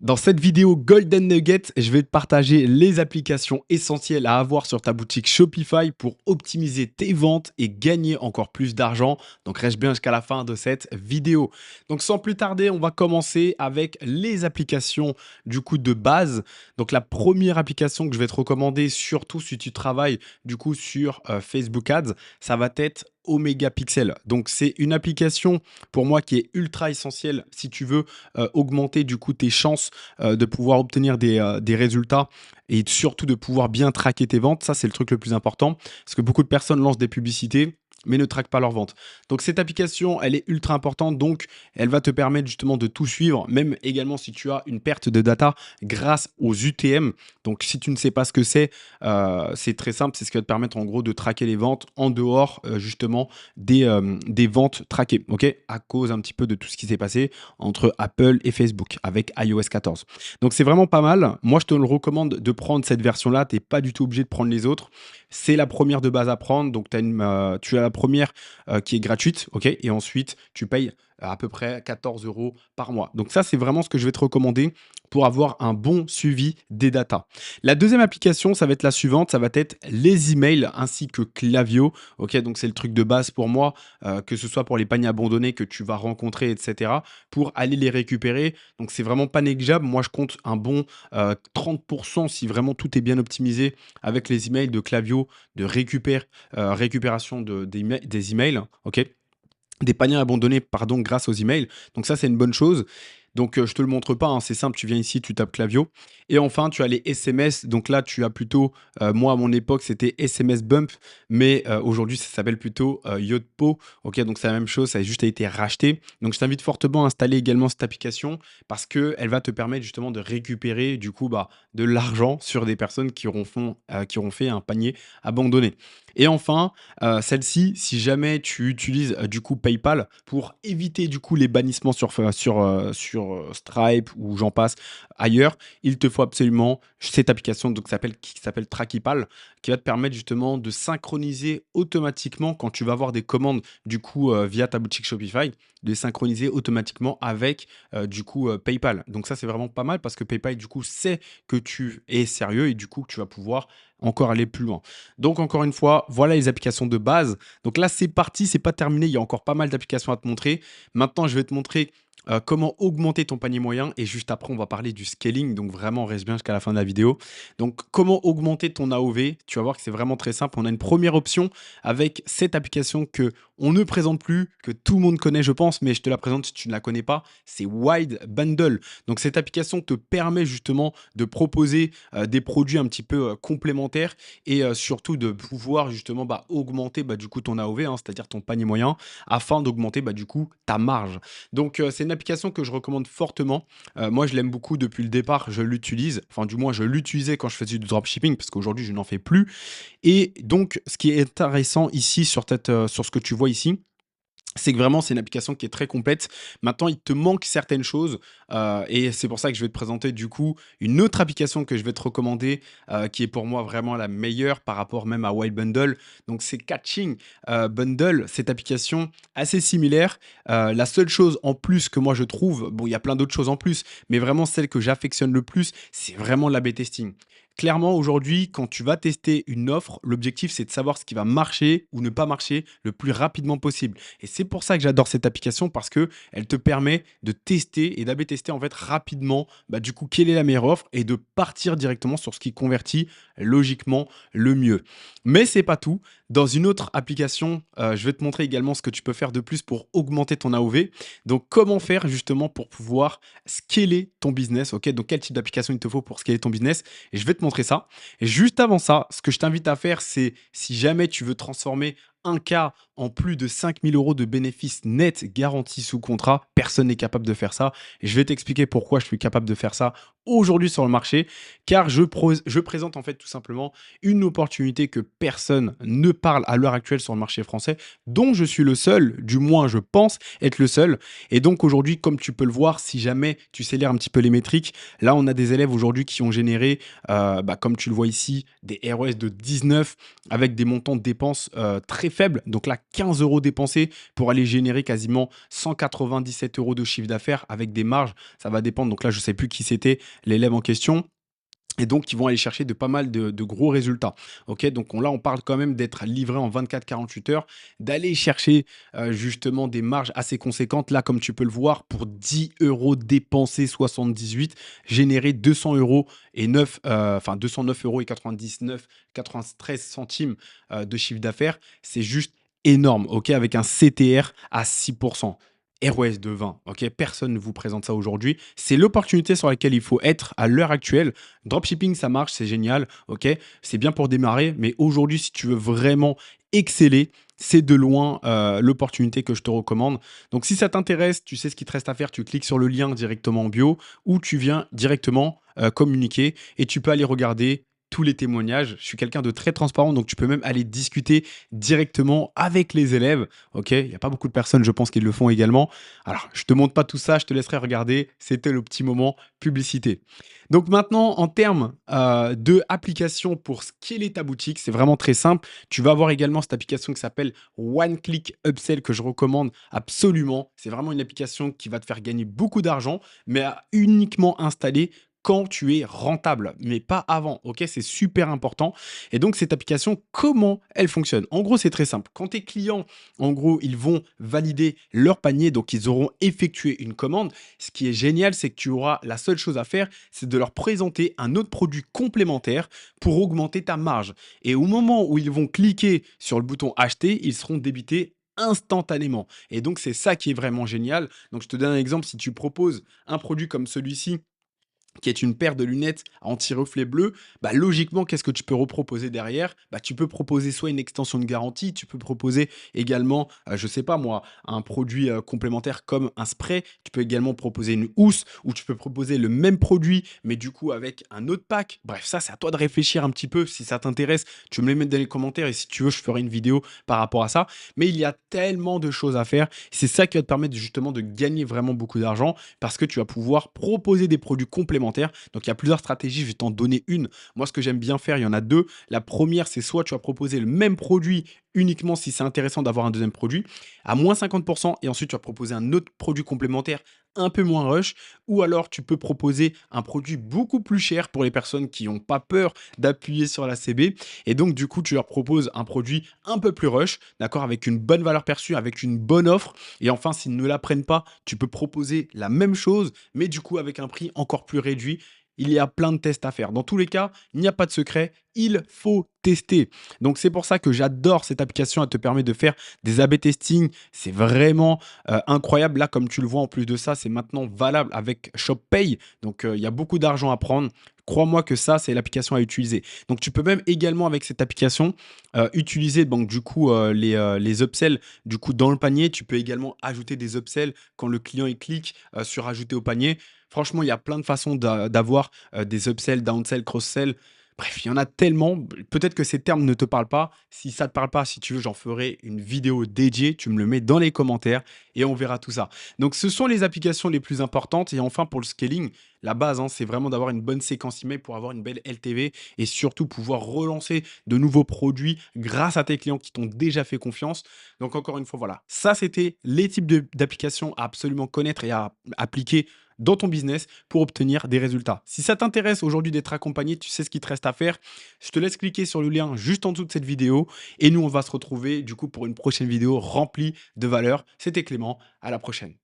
Dans cette vidéo Golden Nugget, je vais te partager les applications essentielles à avoir sur ta boutique Shopify pour optimiser tes ventes et gagner encore plus d'argent. Donc reste bien jusqu'à la fin de cette vidéo. Donc sans plus tarder, on va commencer avec les applications du coup de base. Donc la première application que je vais te recommander, surtout si tu travailles du coup sur Facebook Ads, ça va être Omega Pixel. Donc c'est une application pour moi qui est ultra essentielle si tu veux augmenter du coup tes chances de pouvoir obtenir des résultats et surtout de pouvoir bien traquer tes ventes. Ça, c'est le truc le plus important parce que beaucoup de personnes lancent des publicités mais ne traquent pas leurs ventes. Donc cette application, elle est ultra importante, donc elle va te permettre justement de tout suivre, même également si tu as une perte de data grâce aux UTM. Donc si tu ne sais pas ce que c'est très simple, c'est ce qui va te permettre en gros de traquer les ventes en dehors justement des ventes traquées, ok, à cause un petit peu de tout ce qui s'est passé entre Apple et Facebook avec iOS 14. Donc c'est vraiment pas mal. Moi, je te le recommande de prendre cette version-là. Tu n'es pas du tout obligé de prendre les autres. C'est la première de base à prendre. Donc tu as la première qui est gratuite, ok, et ensuite tu payes à peu près 14 euros par mois. Donc ça, c'est vraiment ce que je vais te recommander pour avoir un bon suivi des datas. La deuxième application, ça va être la suivante, ça va être les emails ainsi que Klaviyo. Ok, donc c'est le truc de base pour moi, que ce soit pour les paniers abandonnés que tu vas rencontrer, etc., pour aller les récupérer. Donc c'est vraiment pas négligeable. Moi, je compte un bon 30% si vraiment tout est bien optimisé avec les emails de Klaviyo, de récupération des emails. Ok, des paniers abandonnés, pardon, grâce aux emails. Donc ça, c'est une bonne chose. Donc je te le montre pas, hein, c'est simple, tu viens ici, tu tapes Klaviyo. Et enfin, tu as les SMS. Donc là, tu as plutôt, moi à mon époque, c'était SMS Bump, mais aujourd'hui, ça s'appelle plutôt Yotpo. Ok, donc c'est la même chose, ça a juste été racheté. Donc je t'invite fortement à installer également cette application parce qu'elle va te permettre justement de récupérer du coup de l'argent sur des personnes qui auront fait un panier abandonné. Et enfin, celle-ci, si jamais tu utilises du coup PayPal pour éviter du coup les bannissements sur Stripe ou j'en passe ailleurs, il te faut absolument cette application donc, qui s'appelle Trackypal qui va te permettre justement de synchroniser automatiquement quand tu vas avoir des commandes du coup via ta boutique Shopify, de les synchroniser automatiquement avec du coup PayPal. Donc ça c'est vraiment pas mal parce que PayPal du coup sait que tu es sérieux et du coup tu vas pouvoir encore aller plus loin. Donc encore une fois, voilà les applications de base. Donc là, c'est parti, c'est pas terminé. Il y a encore pas mal d'applications à te montrer. Maintenant, je vais te montrer comment augmenter ton panier moyen. Et juste après, on va parler du scaling. Donc vraiment, reste bien jusqu'à la fin de la vidéo. Donc comment augmenter ton AOV? Tu vas voir que c'est vraiment très simple. On a une première option avec cette application que on ne présente plus, que tout le monde connaît, je pense, mais je te la présente si tu ne la connais pas. C'est Wide Bundle. Donc cette application te permet justement de proposer des produits un petit peu complémentaires et surtout de pouvoir justement augmenter du coup ton AOV, hein, c'est-à-dire ton panier moyen, afin d'augmenter du coup ta marge. Donc c'est une application que je recommande fortement. Moi je l'aime beaucoup depuis le départ, je l'utilise, enfin du moins je l'utilisais quand je faisais du dropshipping parce qu'aujourd'hui je n'en fais plus. Et donc ce qui est intéressant ici sur ce que tu vois ici, c'est que vraiment, c'est une application qui est très complète. Maintenant, il te manque certaines choses et c'est pour ça que je vais te présenter du coup une autre application que je vais te recommander qui est pour moi vraiment la meilleure par rapport même à Wild Bundle. Donc, c'est Catching Bundle, cette application assez similaire. La seule chose en plus que moi je trouve, bon, il y a plein d'autres choses en plus, mais vraiment celle que j'affectionne le plus, c'est vraiment l'A/B testing. Clairement, aujourd'hui, quand tu vas tester une offre, l'objectif, c'est de savoir ce qui va marcher ou ne pas marcher le plus rapidement possible. Et c'est pour ça que j'adore cette application parce que elle te permet de tester et d'A/B tester en fait rapidement, du coup, quelle est la meilleure offre et de partir directement sur ce qui convertit logiquement le mieux. Mais c'est pas tout. Dans une autre application, je vais te montrer également ce que tu peux faire de plus pour augmenter ton AOV. Donc, comment faire justement pour pouvoir scaler ton business, ok? Donc, quel type d'application il te faut pour scaler ton business? Et je vais te montrer ça. Et juste avant ça, ce que je t'invite à faire, c'est si jamais tu veux transformer un cas en plus de 5 000 euros de bénéfices nets garantis sous contrat, personne n'est capable de faire ça. Et je vais t'expliquer pourquoi je suis capable de faire ça aujourd'hui sur le marché, car je présente en fait tout simplement une opportunité que personne ne parle à l'heure actuelle sur le marché français, dont je suis le seul, du moins je pense être le seul. Et donc aujourd'hui, comme tu peux le voir, si jamais tu scellères un petit peu les métriques, là on a des élèves aujourd'hui qui ont généré, comme tu le vois ici, des ROS de 19 avec des montants de dépenses très faibles. Donc là, 15 euros dépensés pour aller générer quasiment 197 euros de chiffre d'affaires avec des marges. Ça va dépendre. Donc là, je ne sais plus qui c'était, l'élève en question. Et donc, ils vont aller chercher de pas mal de gros résultats. Ok, donc là, on parle quand même d'être livré en 24-48 heures, d'aller chercher justement des marges assez conséquentes. Là, comme tu peux le voir, pour 10 euros dépensés 78, générer 200 euros et 209 euros et 93 centimes de chiffre d'affaires, c'est juste énorme. Ok, avec un CTR à 6%. ROS de 20, ok? Personne ne vous présente ça aujourd'hui. C'est l'opportunité sur laquelle il faut être à l'heure actuelle. Dropshipping, ça marche, c'est génial, ok? C'est bien pour démarrer, mais aujourd'hui, si tu veux vraiment exceller, c'est de loin l'opportunité que je te recommande. Donc, si ça t'intéresse, tu sais ce qu'il te reste à faire, tu cliques sur le lien directement en bio ou tu viens directement communiquer et tu peux aller regarder tous les témoignages. Je suis quelqu'un de très transparent, donc tu peux même aller discuter directement avec les élèves. Ok, il n'y a pas beaucoup de personnes, je pense, qui le font également. Alors, je te montre pas tout ça, je te laisserai regarder. C'était le petit moment publicité. Donc maintenant, en termes de application pour scaler ta boutique, c'est vraiment très simple. Tu vas avoir également cette application qui s'appelle One Click Upsell que je recommande absolument. C'est vraiment une application qui va te faire gagner beaucoup d'argent, mais à uniquement installer quand tu es rentable, mais pas avant. Ok, c'est super important. Et donc, cette application, comment elle fonctionne? En gros, c'est très simple. Quand tes clients, en gros, ils vont valider leur panier, donc ils auront effectué une commande. Ce qui est génial, c'est que tu auras la seule chose à faire, c'est de leur présenter un autre produit complémentaire pour augmenter ta marge. Et au moment où ils vont cliquer sur le bouton acheter, ils seront débités instantanément. Et donc, c'est ça qui est vraiment génial. Donc, je te donne un exemple. Si tu proposes un produit comme celui-ci, qui est une paire de lunettes à anti-reflet bleu, bah, logiquement, qu'est-ce que tu peux reproposer derrière? Bah, tu peux proposer soit une extension de garantie, tu peux proposer également, je sais pas moi, un produit complémentaire comme un spray. Tu peux également proposer une housse ou tu peux proposer le même produit, mais du coup avec un autre pack. Bref, ça, c'est à toi de réfléchir un petit peu. Si ça t'intéresse, tu me les mets dans les commentaires et si tu veux, je ferai une vidéo par rapport à ça. Mais il y a tellement de choses à faire. C'est ça qui va te permettre justement de gagner vraiment beaucoup d'argent parce que tu vas pouvoir proposer des produits complémentaires. Donc, il y a plusieurs stratégies. Je vais t'en donner une. Moi, ce que j'aime bien faire, il y en a deux. La première, c'est soit tu vas proposer le même produit uniquement si c'est intéressant d'avoir un deuxième produit à moins 50% et ensuite tu vas proposer un autre produit complémentaire un peu moins rush, ou alors tu peux proposer un produit beaucoup plus cher pour les personnes qui n'ont pas peur d'appuyer sur la CB et donc du coup tu leur proposes un produit un peu plus rush, d'accord, avec une bonne valeur perçue, avec une bonne offre. Et enfin, s'ils ne la prennent pas, tu peux proposer la même chose, mais du coup avec un prix encore plus réduit. Il y a plein de tests à faire. Dans tous les cas, il n'y a pas de secret, il faut tester. Donc c'est pour ça que j'adore cette application. Elle te permet de faire des A/B testing. C'est vraiment incroyable. Là, comme tu le vois, en plus de ça, c'est maintenant valable avec ShopPay. Donc il y a beaucoup d'argent à prendre. Crois-moi que ça, c'est l'application à utiliser. Donc, tu peux même également, avec cette application, utiliser donc, du coup, les upsells du coup, dans le panier. Tu peux également ajouter des upsells quand le client il clique sur ajouter au panier. Franchement, il y a plein de façons d'avoir des upsells, downsell, cross-sell. Bref, il y en a tellement. Peut-être que ces termes ne te parlent pas. Si ça ne te parle pas, si tu veux, j'en ferai une vidéo dédiée. Tu me le mets dans les commentaires et on verra tout ça. Donc, ce sont les applications les plus importantes. Et enfin, pour le scaling, la base, hein, c'est vraiment d'avoir une bonne séquence email pour avoir une belle LTV et surtout pouvoir relancer de nouveaux produits grâce à tes clients qui t'ont déjà fait confiance. Donc, encore une fois, voilà. Ça, c'était les types d'applications à absolument connaître et à appliquer dans ton business pour obtenir des résultats. Si ça t'intéresse aujourd'hui d'être accompagné, tu sais ce qu'il te reste à faire. Je te laisse cliquer sur le lien juste en dessous de cette vidéo et nous, on va se retrouver du coup pour une prochaine vidéo remplie de valeur. C'était Clément, à la prochaine.